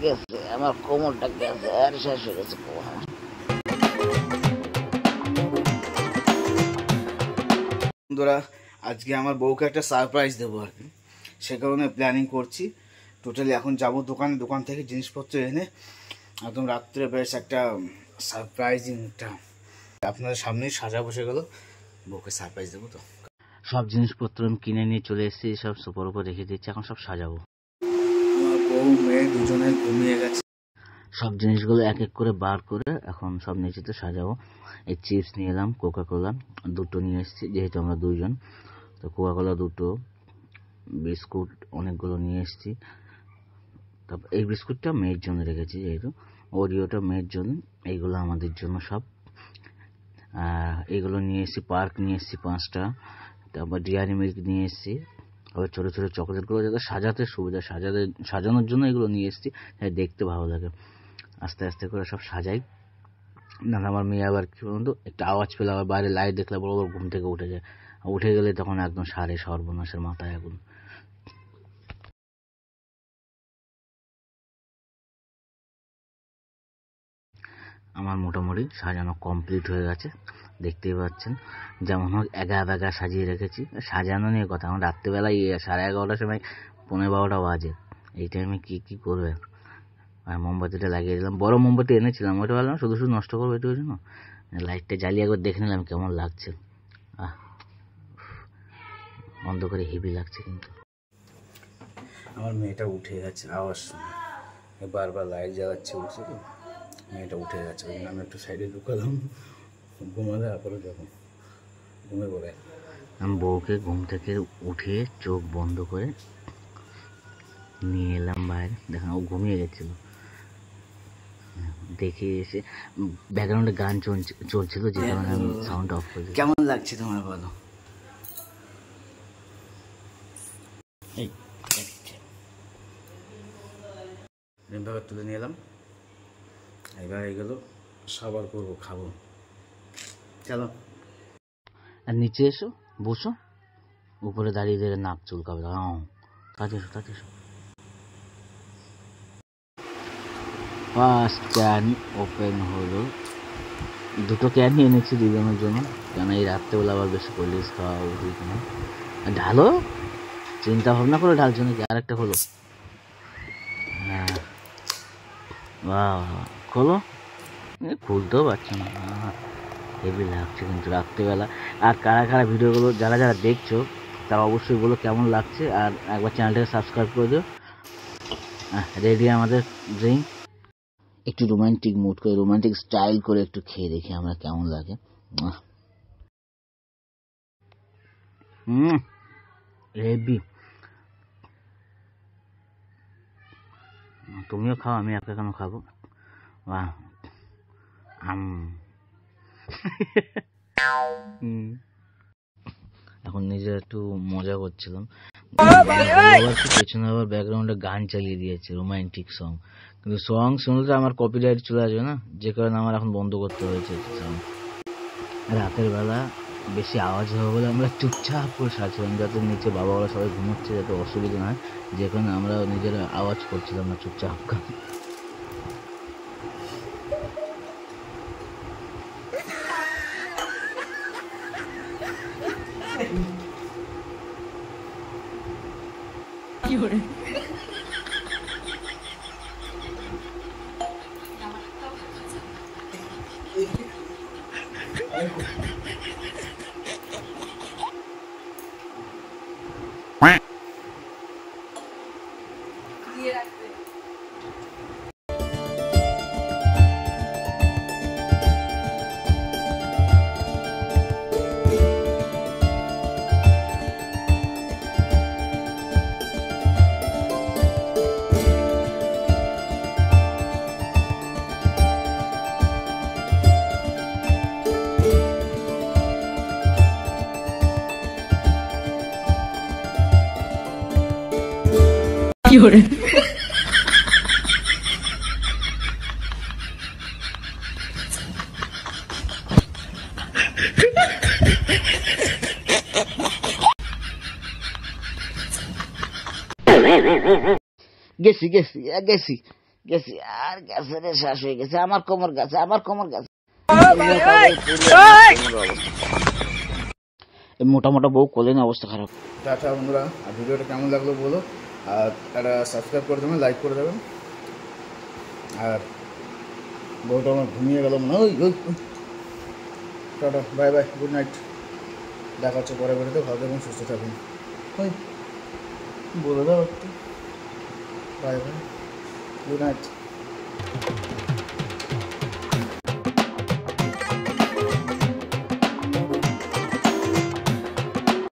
গেছে, আমার কোমরটা গেছে আর শেষ হয়ে গেছে কোমর। বন্ধুরা, আজকে আমার বউকে একটা সারপ্রাইজ দেবো আর কি, সে কারণে প্ল্যানিং করছি। টোটালি এখন যাব দোকান থেকে জিনিসপত্র এনে একদম রাত্রে বেশ একটা সারপ্রাইজিং একটা আপনাদের সামনেই সাজা বসে গেল, বউকে সারপ্রাইজ দেবো। তো সব জিনিসপত্র আমি কিনে নিয়ে চলে এসেছি, সব সোফার উপর রেখে দিচ্ছি, এখন সব সাজাবো। আমার বউ মেয়ে দুজনে ঘুমিয়ে গেছে। সব জিনিসগুলো এক এক করে বার করে এখন সব নিচেতে সাজাবো। এই চিপস নিয়ে এলাম, কোকাকোলা দুটো নিয়ে এসেছি যেহেতু আমরা দুইজন, তো কোকাকোলা দুটো, বিস্কুট অনেকগুলো নিয়ে এসেছি। তারপর এই বিস্কুটটা মেয়ের জন্য রেখেছি, যেহেতু ওরিওটা মেয়ের জন্য, এইগুলো আমাদের জন্য সব। এইগুলো নিয়ে এসেছি, পার্ক নিয়ে এসেছি 5টা, তারপর ডিয়ারি মিল্ক নিয়ে এসেছি, আবার ছোটো ছোটো চকলেটগুলো যাতে সাজাতে সুবিধা, সাজানোর জন্য এগুলো নিয়ে এসেছি, দেখতে ভালো লাগে। আস্তে আস্তে করে সব সাজাই, না আমার মেয়ে আবার কি বলতো একটা আওয়াজ পেলে আবার বাইরে লাইট দেখলে বরাবর ঘুম থেকে উঠে যায়, উঠে গেলে তখন একদম সারে সর্বনাশের মাথায় এখন। আমার মোটামুটি সাজানো কমপ্লিট হয়ে গেছে, দেখতেই পাচ্ছেন। যেমন হোক একা সাজিয়ে রেখেছি। সাজানো নিয়ে কথা, আমার রাত্রিবেলায় 11:30টার সময় 11:15 বাজে, এই টাইমে কি করবে। আর মোমবাতিটা লাগিয়ে দিলাম, বড় মোমবাতি এনেছিলাম, ওইটা ভাবলাম শুধু নষ্ট করবো, এটার জন্য লাইটটা জ্বালিয়ে একবার দেখে নিলাম কেমন লাগছে। অন্ধকারে হেভি লাগছে। কিন্তু আমার মেয়েটা উঠে গেছে, আওয়াজ শুনে বারবার লাইট জ্বালাচ্ছে, উঠছে তো মেয়েটা উঠে গেছে, ওই জন্য আমি একটু সাইডে ঢুকালাম, ঘুমালে তারপরে যখন ঘুমে পড়ে। আমি বউকে ঘুম থেকে উঠিয়ে চোখ বন্ধ করে নিয়ে এলাম বাইরে, দেখেন ও ঘুমিয়ে গেছিল। দেখে এসে ব্যাকগ্রাউন্ডে গান চলছিল, যে কারণে আমি সাউন্ড অফ করে। কেমন লাগছে তোমার বলো? এইভাবে তুলে নিয়ে এলাম, এবার এগুলো সাবার করবো, খাবো। চলো আর নিচে এসো, বসো, উপরে দাঁড়িয়ে দিয়ে নাক চুলকাবে। তাতে এসো। ফার্স্ট ক্যান ওপেন হলো, দুটো ক্যানই এনেছি দুজনের জন্য, কেন এই রাত্রেবেলা আবার বেশি কোল্ড ড্রিঙ্কস খাওয়া উচিত না। ঢালো, চিন্তা ভাবনা করে ঢালছো নাকি? আরেকটা হলো, হ্যাঁ খোলো, খুলতেও পারছো না, হেভি লাগছে কিন্তু রাত্রেবেলা। আর কারা ভিডিওগুলো যারা দেখছো তারা অবশ্যই বলো কেমন লাগছে, আর একবার চ্যানেলটাকে সাবস্ক্রাইব করে দিও। রেডি আমাদের ড্রিঙ্ক, একটু রোমান্টিক মুড করে, রোমান্টিক স্টাইল করে একটু খেয়ে দেখি আমরা কেমন লাগে। হেভি, তুমিও খাও, আমি একা কেন খাবো। এখন নিজে একটু মজা করছিলাম, পেছনে আবার ব্যাকগ্রাউন্ডে গান চালিয়ে দিয়েছে, রোমান্টিক সং, কিন্তু সং শুনলে আমার কপিরাইট চলে আসবে না, যে কারণে আমার এখন বন্ধ করতে হয়েছে সং। রাতের বেলা বেশি আওয়াজ হবে বলে আমরা চুপচাপ করে সাজছিলাম, যাতে নিচে বাবা ওরা সবাই ঘুমোচ্ছে, যাতে অসুবিধা না হয়, যে কারণে আমরা নিজেরা আওয়াজ করছিলাম না, চুপচাপ। গেছি গেছি আর গেছে রে, শ্বাস হয়ে গেছে, আমার কোমর গেছে, আমার কোমর গেছে। এই মোটা মোটা বউ কোলে না, অবস্থা খারাপ। টাটা বন্ধুরা, আর ভিডিওটা কেমন লাগলো বলো, আর একটা সাবস্ক্রাইব করে দেবেন, লাইক করে দেবেন। আর বউটা আমার ঘুমিয়ে গেল মনে হয়। Tata, bye bye, good night. দেখা হচ্ছে পরে বেরোতে, ভালো থাকুন, সুস্থ থাকুন। ওই বলে দাও একটু, বাই বাই, গুড নাইট।